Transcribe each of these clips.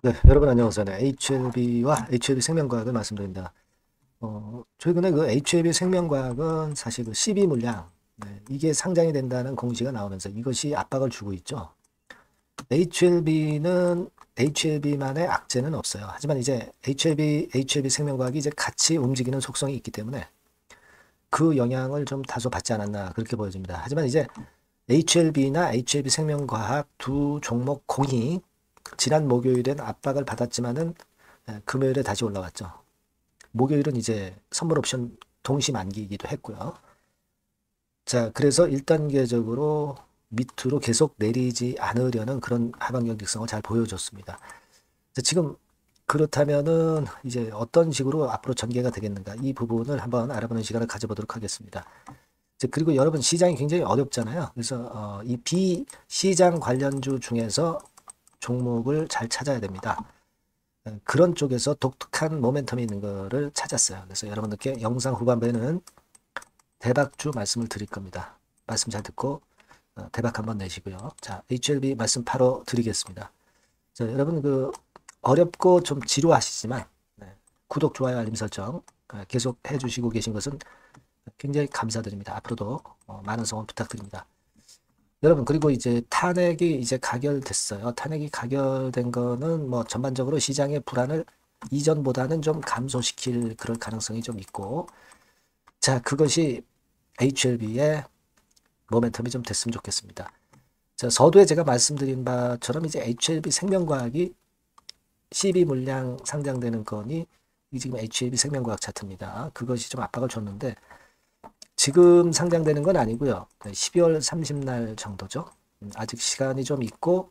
네, 여러분 안녕하세요. 네, HLB와 HLB 생명과학을 말씀드립니다. 최근에 그 HLB 생명과학은 사실 그 CB 물량, 네, 이게 상장이 된다는 공시가 나오면서 이것이 압박을 주고 있죠. HLB는 HLB만의 악재는 없어요. 하지만 이제 HLB 생명과학이 이제 같이 움직이는 속성이 있기 때문에 그 영향을 좀 다소 받지 않았나 그렇게 보여집니다. 하지만 이제 HLB나 HLB 생명과학 두 종목 공이 지난 목요일엔 압박을 받았지만은 금요일에 다시 올라왔죠. 목요일은 이제 선물 옵션 동시 만기이기도 했고요. 자, 그래서 1단계적으로 밑으로 계속 내리지 않으려는 그런 하방 경직성을 잘 보여줬습니다. 자, 지금 그렇다면은 이제 어떤 식으로 앞으로 전개가 되겠는가 이 부분을 한번 알아보는 시간을 가져보도록 하겠습니다. 그리고 여러분 시장이 굉장히 어렵잖아요. 그래서 이 비시장 관련주 중에서 종목을 잘 찾아야 됩니다. 그런 쪽에서 독특한 모멘텀이 있는 거를 찾았어요. 그래서 여러분들께 영상 후반부에는 대박주 말씀을 드릴 겁니다. 말씀 잘 듣고 대박 한번 내시고요. 자, HLB 말씀 바로 드리겠습니다. 자, 여러분 그 어렵고 좀 지루하시지만 구독, 좋아요, 알림 설정 계속 해주시고 계신 것은 굉장히 감사드립니다. 앞으로도 많은 성원 부탁드립니다. 여러분 그리고 이제 탄핵이 이제 가결됐어요. 탄핵이 가결된 거는 뭐 전반적으로 시장의 불안을 이전보다는 좀 감소시킬 그럴 가능성이 좀 있고 자 그것이 HLB의 모멘텀이 좀 됐으면 좋겠습니다. 자 서두에 제가 말씀드린 바처럼 이제 HLB 생명과학이 CB 물량 상장되는 건이 지금 HLB 생명과학 차트입니다. 그것이 좀 압박을 줬는데 지금 상장되는 건 아니고요. 12월 30날 정도죠. 아직 시간이 좀 있고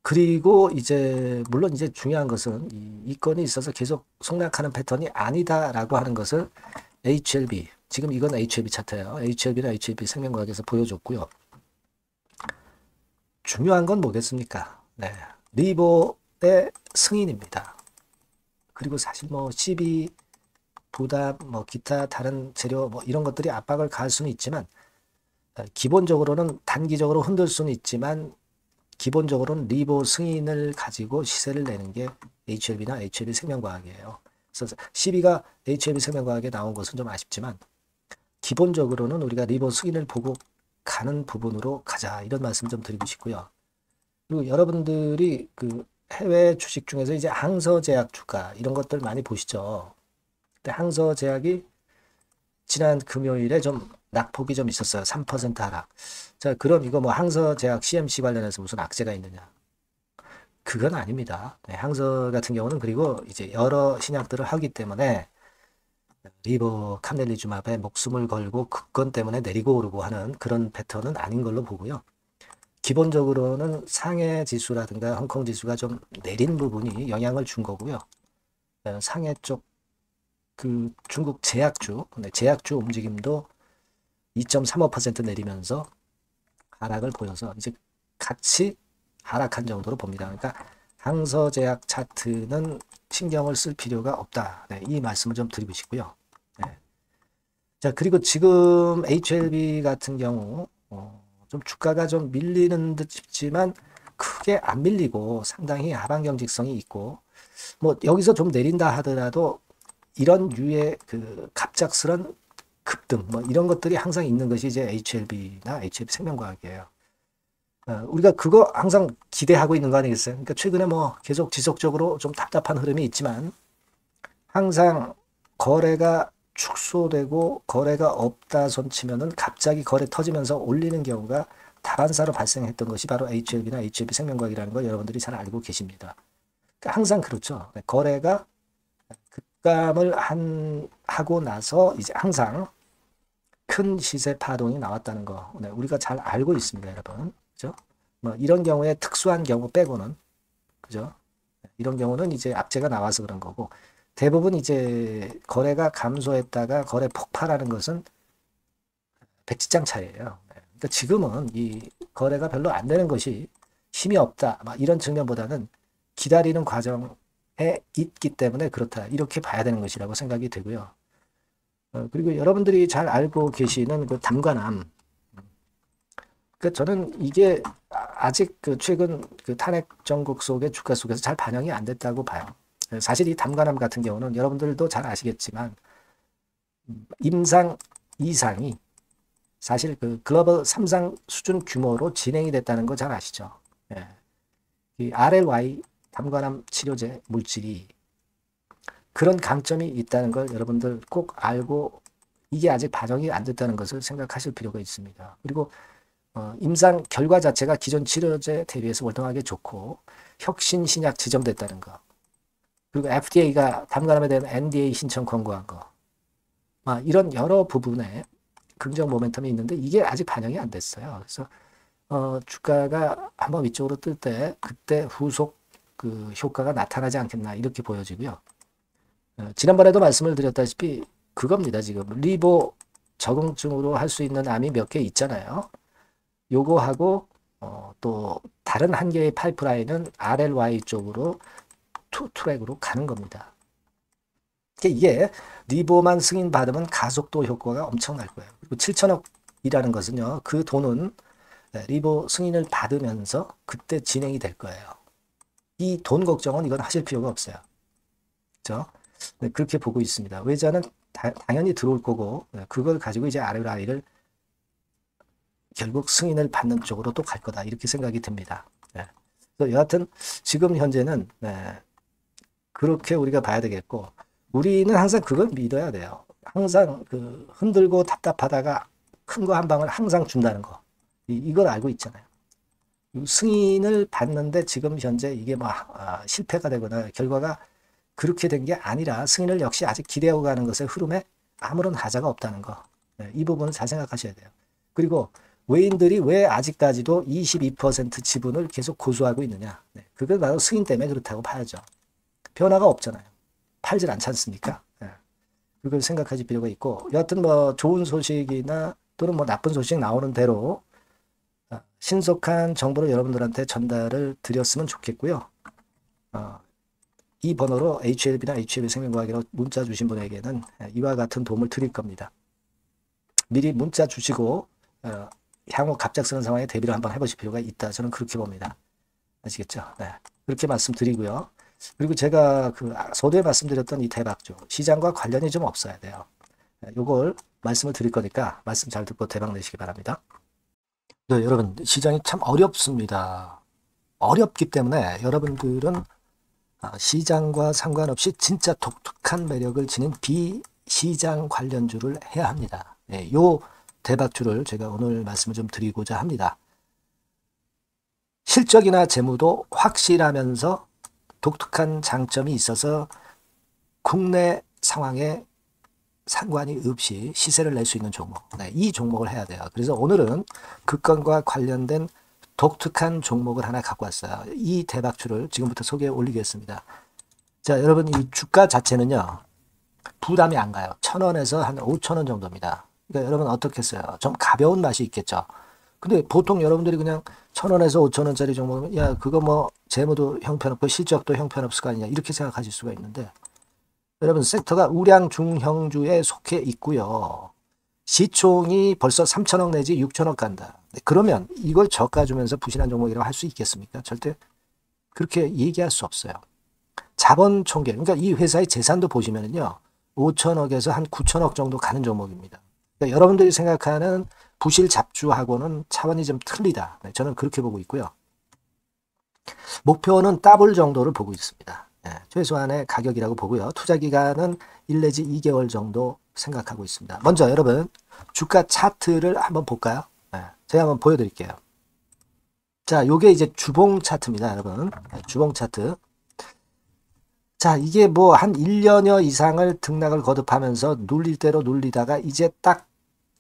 그리고 이제 물론 이제 중요한 것은 이 건이 있어서 계속 속락하는 패턴이 아니다라고 하는 것을 HLB 지금 이건 HLB 차트예요. HLB나 HLB 생명과학에서 보여줬고요. 중요한 건 뭐겠습니까? 네, 리보의 승인입니다. 그리고 사실 뭐 CB 보다 뭐 기타 다른 재료 뭐 이런 것들이 압박을 가할 수는 있지만 기본적으로는 단기적으로 흔들 수는 있지만 기본적으로는 리보 승인을 가지고 시세를 내는 게 HLB나 HLB 생명과학이에요. 그래서 CB가 HLB 생명과학에 나온 것은 좀 아쉽지만 기본적으로는 우리가 리보 승인을 보고 가는 부분으로 가자 이런 말씀 좀 드리고 싶고요. 그리고 여러분들이 그 해외 주식 중에서 이제 항서제약 주가 이런 것들 많이 보시죠. 근데 항서제약이 지난 금요일에 좀 낙폭이 좀 있었어요. 3% 하락. 자, 그럼 이거 뭐 항서제약 CMC 관련해서 무슨 악재가 있느냐? 그건 아닙니다. 네, 항서 같은 경우는 그리고 이제 여러 신약들을 하기 때문에 리버 카멜리주마에 목숨을 걸고 그 건 때문에 내리고 오르고 하는 그런 패턴은 아닌 걸로 보고요. 기본적으로는 상해 지수라든가 홍콩 지수가 좀 내린 부분이 영향을 준 거고요. 상해 쪽 그 중국 제약주, 제약주 움직임도 2.35% 내리면서 하락을 보여서 이제 같이 하락한 정도로 봅니다. 그러니까 항서제약 차트는 신경을 쓸 필요가 없다. 네, 이 말씀을 좀 드리고 싶고요. 네. 자, 그리고 지금 HLB 같은 경우 좀 주가가 좀 밀리는 듯 싶지만 크게 안 밀리고 상당히 하방 경직성이 있고 뭐 여기서 좀 내린다 하더라도 이런 류의 그 갑작스런 급등 뭐 이런 것들이 항상 있는 것이 이제 HLB나 HLB 생명과학이에요. 우리가 그거 항상 기대하고 있는 거 아니겠어요? 그러니까 최근에 뭐 계속 지속적으로 좀 답답한 흐름이 있지만 항상 거래가 축소되고 거래가 없다 손 치면은 갑자기 거래 터지면서 올리는 경우가 다반사로 발생했던 것이 바로 HLB나 HLB 생명과학이라는 걸 여러분들이 잘 알고 계십니다. 그러니까 항상 그렇죠. 거래가 급감을 하고 나서 이제 항상 큰 시세 파동이 나왔다는 거 우리가 잘 알고 있습니다, 여러분. 그죠? 뭐 이런 경우에 특수한 경우 빼고는 그죠? 이런 경우는 이제 악재가 나와서 그런 거고 대부분 이제 거래가 감소했다가 거래 폭발하는 것은 백지장 차이예요. 그러니까 지금은 이 거래가 별로 안 되는 것이 힘이 없다. 막 이런 측면보다는 기다리는 과정에 있기 때문에 그렇다. 이렇게 봐야 되는 것이라고 생각이 되고요. 그리고 여러분들이 잘 알고 계시는 그 담관함. 그 저는 이게 아직 그 최근 그 탄핵 정국 속의 주가 속에서 잘 반영이 안 됐다고 봐요. 사실 이 담관함 같은 경우는 여러분들도 잘 아시겠지만 임상 2상이 사실 그 글로벌 3상 수준 규모로 진행이 됐다는 거 잘 아시죠? 예. 이 RLY 담관함 치료제 물질이 그런 강점이 있다는 걸 여러분들 꼭 알고 이게 아직 반영이 안 됐다는 것을 생각하실 필요가 있습니다. 그리고 임상 결과 자체가 기존 치료제 대비해서 월등하게 좋고 혁신 신약 지정됐다는 거. 그리고 FDA가 담관함에 대한 NDA 신청 권고한 거. 이런 여러 부분에 긍정 모멘텀이 있는데 이게 아직 반영이 안 됐어요. 그래서 주가가 한번 위쪽으로 뜰 때 그때 후속 그 효과가 나타나지 않겠나 이렇게 보여지고요. 지난번에도 말씀을 드렸다시피 그겁니다. 지금 리보 적응증으로 할 수 있는 암이 몇 개 있잖아요. 요거하고 또 다른 한 개의 파이프라인은 RLY 쪽으로 투트랙으로 가는 겁니다. 이게 리보만 승인받으면 가속도 효과가 엄청날 거예요. 그리고 7천억이라는 것은요. 그 돈은 리보 승인을 받으면서 그때 진행이 될 거예요. 이 돈 걱정은 이건 하실 필요가 없어요. 그렇죠? 네, 그렇게 보고 있습니다. 외자는 당연히 들어올 거고 그걸 가지고 이제 RLI를 결국 승인을 받는 쪽으로 또 갈 거다 이렇게 생각이 듭니다. 네. 여하튼 지금 현재는 그렇게 우리가 봐야 되겠고 우리는 항상 그걸 믿어야 돼요. 항상 그 흔들고 답답하다가 큰 거 한 방을 항상 준다는 거 이걸 알고 있잖아요. 승인을 받는데 지금 현재 이게 실패가 되거나 결과가 그렇게 된 게 아니라 승인을 역시 아직 기대하고 가는 것의 흐름에 아무런 하자가 없다는 거. 이 부분을 잘 생각하셔야 돼요. 그리고 외인들이 왜 아직까지도 22% 지분을 계속 고수하고 있느냐. 그게 바로 승인 때문에 그렇다고 봐야죠. 변화가 없잖아요. 팔질 않지 않습니까? 그걸 생각하실 필요가 있고 여하튼 좋은 소식이나 또는 나쁜 소식 나오는 대로 신속한 정보를 여러분들한테 전달을 드렸으면 좋겠고요. 이 번호로 HLB나 HLB생명과학이라고 문자 주신 분에게는 이와 같은 도움을 드릴 겁니다. 미리 문자 주시고 향후 갑작스러운 상황에 대비를 한번 해보실 필요가 있다. 저는 그렇게 봅니다. 아시겠죠? 네. 그렇게 말씀드리고요. 그리고 제가 그 서두에 말씀드렸던 이 대박주 시장과 관련이 좀 없어야 돼요. 요걸 말씀을 드릴 거니까 말씀 잘 듣고 대박 내시기 바랍니다. 네, 여러분 시장이 참 어렵습니다. 어렵기 때문에 여러분들은 시장과 상관없이 진짜 독특한 매력을 지닌 비시장 관련주를 해야 합니다. 네, 요 대박주를 제가 오늘 말씀을 좀 드리고자 합니다. 실적이나 재무도 확실하면서 독특한 장점이 있어서 국내 상황에 상관이 없이 시세를 낼 수 있는 종목. 이 종목을 해야 돼요. 그래서 오늘은 그 건과 관련된 독특한 종목을 하나 갖고 왔어요. 이 대박주를 지금부터 소개해 올리겠습니다. 자, 여러분 이 주가 자체는요. 부담이 안 가요. 1,000원에서 한 5,000원 정도입니다. 그러니까 여러분 어떻겠어요? 좀 가벼운 맛이 있겠죠. 근데 보통 여러분들이 그냥 1,000원에서 5,000원짜리 종목이면 야 그거 재무도 형편없고 실적도 형편없을 거 아니냐 이렇게 생각하실 수가 있는데 여러분 섹터가 우량 중형주에 속해 있고요. 시총이 벌써 3,000억 내지 6,000억 간다. 그러면 이걸 저가 주면서 부실한 종목이라고 할 수 있겠습니까? 절대 그렇게 얘기할 수 없어요. 자본 총계, 그러니까 이 회사의 재산도 보시면은요. 5,000억에서 한 9,000억 정도 가는 종목입니다. 그러니까 여러분들이 생각하는 부실 잡주하고는 차원이 좀 틀리다. 저는 그렇게 보고 있고요. 목표는 더블 정도를 보고 있습니다. 최소한의 가격이라고 보고요. 투자 기간은 1 내지 2개월 정도 생각하고 있습니다. 먼저 여러분 주가 차트를 한번 볼까요? 제가 한번 보여드릴게요. 자, 요게 이제 주봉 차트입니다, 여러분. 주봉 차트. 자, 이게 한 1년여 이상을 등락을 거듭하면서 눌릴 대로 눌리다가 이제 딱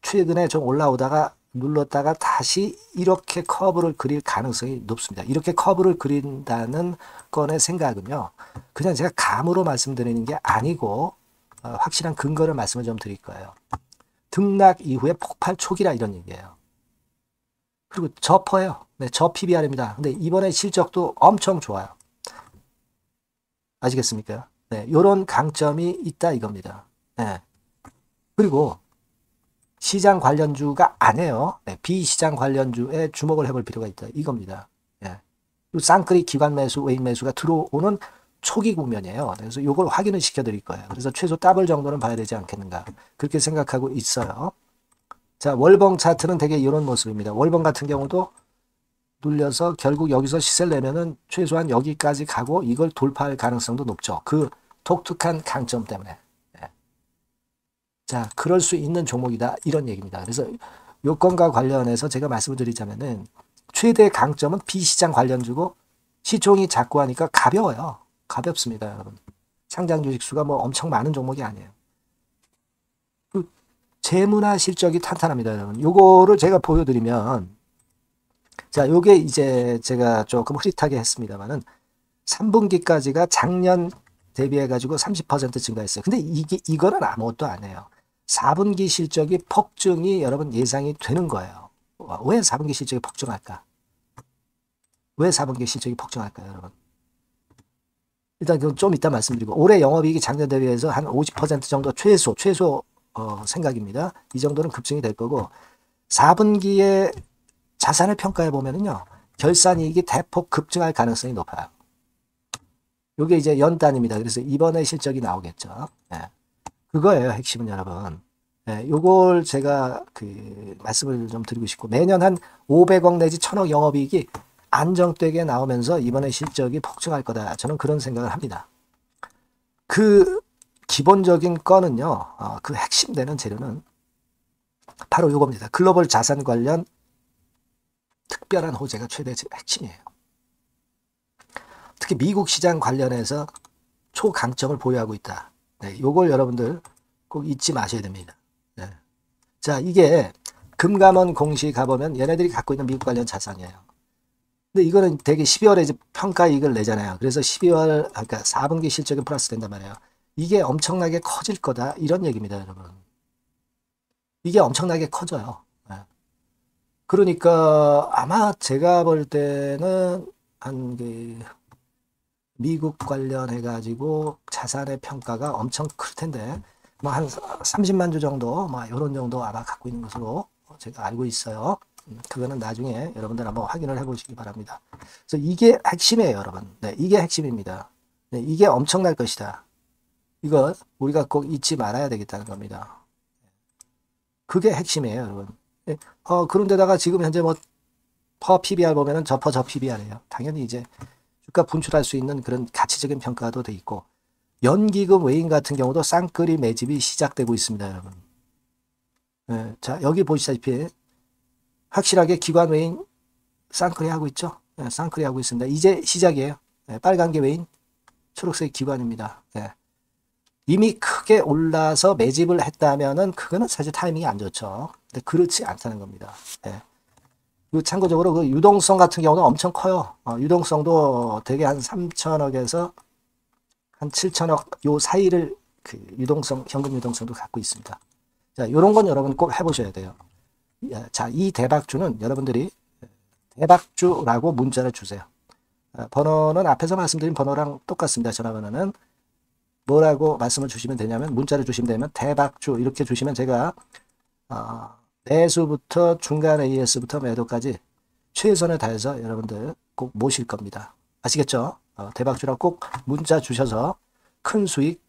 최근에 좀 올라오다가 눌렀다가 다시 이렇게 커브를 그릴 가능성이 높습니다. 이렇게 커브를 그린다는 건의 생각은요. 그냥 제가 감으로 말씀드리는 게 아니고 확실한 근거를 말씀을 좀 드릴 거예요. 등락 이후에 폭발 초기라 이런 얘기예요. 그리고 저퍼예요. 네, 저 PBR입니다. 근데 이번에 실적도 엄청 좋아요. 아시겠습니까? 네, 요런 강점이 있다 이겁니다. 네. 그리고 시장 관련주가 아니에요. 네, 비시장 관련주에 주목을 해볼 필요가 있다. 이겁니다. 예. 쌍끌이 기관 매수, 외인 매수가 들어오는 초기 국면이에요. 그래서 이걸 확인을 시켜드릴 거예요. 그래서 최소 더블 정도는 봐야 되지 않겠는가. 그렇게 생각하고 있어요. 자, 월봉 차트는 되게 이런 모습입니다. 월봉 같은 경우도 눌려서 결국 여기서 시세를 내면은 최소한 여기까지 가고 이걸 돌파할 가능성도 높죠. 그 독특한 강점 때문에. 예. 자, 그럴 수 있는 종목이다. 이런 얘기입니다. 그래서 요건과 관련해서 제가 말씀을 드리자면은 최대 강점은 비시장 관련주고 시총이 작고 하니까 가벼워요. 가볍습니다, 여러분. 상장 주식 수가 뭐 엄청 많은 종목이 아니에요. 그 재무나 실적이 탄탄합니다, 여러분. 요거를 제가 보여드리면, 자, 요게 이제 제가 조금 흐릿하게 했습니다만은 3분기까지가 작년 대비해가지고 30% 증가했어요. 근데 이거는 아무것도 아니에요. 4분기 실적이 폭증이 여러분 예상이 되는 거예요. 왜 4분기 실적이 폭증할까? 왜 4분기 실적이 폭증할까요, 여러분? 일단 그건 좀 이따 말씀드리고 올해 영업이익이 작년 대비해서 한 50% 정도 최소 생각입니다. 이 정도는 급증이 될 거고 4분기에 자산을 평가해 보면은요. 결산이익이 대폭 급증할 가능성이 높아요. 이게 이제 연단입니다. 그래서 이번에 실적이 나오겠죠. 네. 그거예요. 핵심은 여러분. 네, 요걸 제가 말씀을 좀 드리고 싶고 매년 한 500억 내지 1000억 영업이익이 안정되게 나오면서 이번에 실적이 폭증할 거다. 저는 그런 생각을 합니다. 그 기본적인 거는요. 그 핵심되는 재료는 바로 이겁니다. 글로벌 자산 관련 특별한 호재가 최대 핵심이에요. 특히 미국 시장 관련해서 초강점을 보유하고 있다. 네, 요걸 여러분들 꼭 잊지 마셔야 됩니다. 네. 자, 이게 금감원 공시 가보면 얘네들이 갖고 있는 미국 관련 자산이에요. 근데 이거는 되게 12월에 이제 평가이익을 내잖아요. 그래서 12월, 그러니까 4분기 실적이 플러스 된단 말이에요. 이게 엄청나게 커질 거다. 이런 얘기입니다, 여러분. 이게 엄청나게 커져요. 네. 그러니까 아마 제가 볼 때는 한 미국 관련해가지고 자산의 평가가 엄청 클 텐데, 뭐 한 30만 주 정도, 뭐 이런 정도 아마 갖고 있는 것으로 제가 알고 있어요. 그거는 나중에 여러분들 한번 확인을 해보시기 바랍니다. 그래서 이게 핵심이에요, 여러분. 네, 이게 핵심입니다. 네, 이게 엄청날 것이다. 이거 우리가 꼭 잊지 말아야 되겠다는 겁니다. 그게 핵심이에요, 여러분. 네, 그런데다가 지금 현재 뭐 퍼 PBR 보면은 저 PBR이에요. 당연히 이제 주가 분출할 수 있는 그런 가치적인 평가도 돼 있고 연기금 외인 같은 경우도 쌍끌이 매집이 시작되고 있습니다, 여러분. 네, 자, 여기 보시다시피 확실하게 기관 외인 쌍끌이 하고 있죠. 네, 쌍끌이 하고 있습니다. 이제 시작이에요. 네, 빨간 게 외인, 초록색 기관입니다. 네. 이미 크게 올라서 매집을 했다면은 그거는 사실 타이밍이 안 좋죠. 근데 그렇지 않다는 겁니다. 네. 그리고 참고적으로 그 유동성 같은 경우는 엄청 커요. 유동성도 되게 한 3천억에서 한 7천억 요 사이를 유동성, 현금 유동성도 갖고 있습니다. 자, 이런 건 여러분 꼭 해보셔야 돼요. 자, 이 대박주는 여러분들이 대박주라고 문자를 주세요. 번호는 앞에서 말씀드린 번호랑 똑같습니다. 전화번호는 뭐라고 말씀을 주시면 되냐면 문자를 주시면 되면 대박주 이렇게 주시면 제가 매수부터 중간 AS부터 매도까지 최선을 다해서 여러분들 꼭 모실 겁니다. 아시겠죠? 대박주라고 꼭 문자 주셔서 큰 수익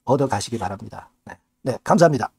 얻어 가시기 바랍니다. 네, 감사합니다.